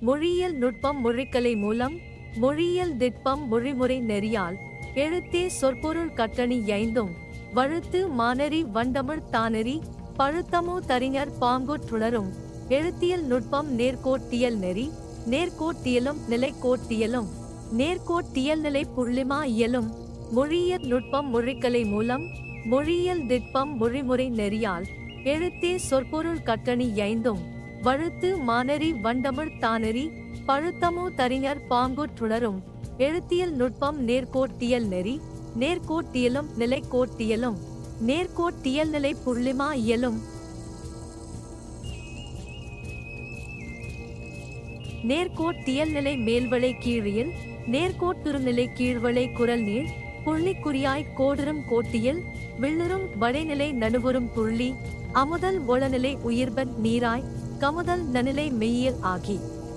மொழியியல் நுட்பம் மொழிக்கலை மூலம் மொழியியல் திட்பம் மொழிமுறை நெறியால் எழுத்தே சொற்பொருள் கட்டணி யைந்தும் வழுத்து மானரி வண்டமிழ் தானறி பழுத்தமோ தறிஞர் பாங்குற்றுணரும் எழுத்தியல் நுட்பம் நேர்கோட்டியல் நெறி நேர்கோட்டியலும் நிலைக்கோட்டியலும் நேர்கோட்டியல் நிலை புள்ளிமா இயலும் மொழியியல் நுட்பம் மொழிக்கலை மூலம் மொழியியல் திட்பம் மொழிமுறை நெறியால் எழுத்தே சொற்பொருள் கட்டணி யைந்தும் வழுத்து மானரி வண்டமிழ் தானறி பழுத்தமோ தறிஞர் பாங்குற்றுணரும் எழுத்தியல் நுட்பம் நேர்கோட்டியல் நெறி நேர்கோட்டியலும் நிலைக்கோட்டியலும் நேர்கோட்டியல் நிலை புள்ளிமா இயலும் நேர்கோட்டியல் நிலை மேல்வளை கீழியல் நேர்கோட்டுறுநிலை கீழ்வளை குரல் நீள் புள்ளிக்குறியாய் கோடுறும் கோட்டியல் விள்ளுறும் வளைநிலை நடுவுறும் புள்ளி அமுதல் ஒளநிலை உயிர்பன் நீராய் கமுதல் நனிலை மெய்யியல் ஆகி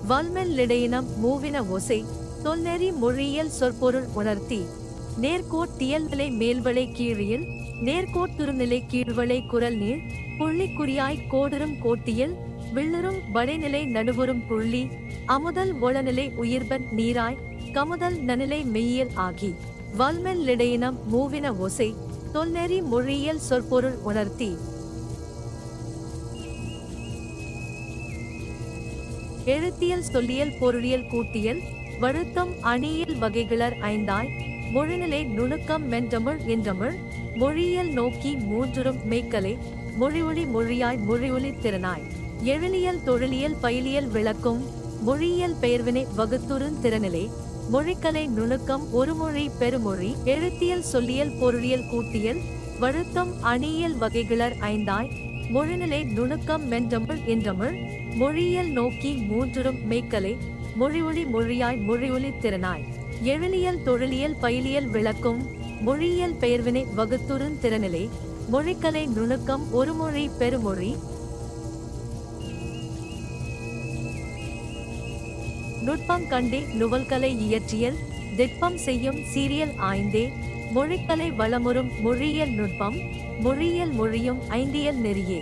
வல்மெல்லிடையினம் மூவின ஒசை தொல்நெறி மொழியியல் சொற்பொருள் உணர்த்தி நேர்கோட்டியல் நிலை மேல்வளை கீழியல் நேர்கோட்டுறுநிலை கீழ்வளை குரல் நீள் புள்ளிக்குறியாய் கோடுறும் கோட்டியல் விள்ளுறும் வளைநிலை நடுவுறும் புள்ளி அமுதல் ஒளநிலை உயிர்பன் நீராய் கமுதல் நனிலை மெய்யியல் ஆகி வல்மெல்லிடையினம் மூவின ஒசை தொல்நெறி மொழியியல் சொற்பொருள் உணர்த்தி எழுத்தியல் சொல்லியல் பொருளியல் கூட்டியல் வழுத்தம் அணியியல் வகைகளர் ஐந்தாய் மொழிநிலை நுணுக்கம் மென்றமிழ் என்றமிழ் மொழியியல் நோக்கி மூன்றுறும் மெய்க்கலை மொழியொலி மொழியாய் மொழியொலி திறனாய் எழிலியல் தொழிலியல் பயிலியல் விளக்கும் மொழியியல் பெயர்வினை வகுத்துறும் திறனிலை மொழிக்கலை நுணுக்கம் ஒருமொழி பெருமொழி எழுத்தியல் சொல்லியல் பொருளியல் கூட்டியல் வழுத்தம் அணியியல் வகைகளர் ஐந்தாய் மொழிநிலை நுணுக்கம் மென்றமிழ் என்றமிழ் மொழியியல் நோக்கி மூன்றுறும் மெய்க்கலை மொழியொலி மொழியாய் மொழியொலி திறனாய் எழிலியல் தொழிலியல் பயிலியல் விளக்கும் மொழியியல் பெயர்வினை வகுத்துறும் திறனிலை மொழிக்கலை நுணுக்கம் ஒருமொழி பெருமொழி நுட்பம் கண்டே நுவல்கலை இயற்றியல் திட்பம் செய்யும் சீரியல் ஆய்ந்தே மொழிக்கலை வளமுறும் மொழியியல் நுட்பம் மொழியியல் மொழியும் ஐந்தியல் நெறியே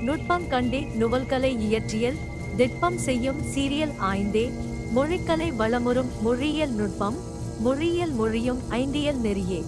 நுட்பம் கண்டே நுவல்கலை இயற்றியல் திட்பம் செய்யும் சீரியல் ஆய்ந்தே மொழிக்கலை வளமுறும் மொழியியல் நுட்பம் மொழியியல் மொழியும் ஐந்தியல் நெறியே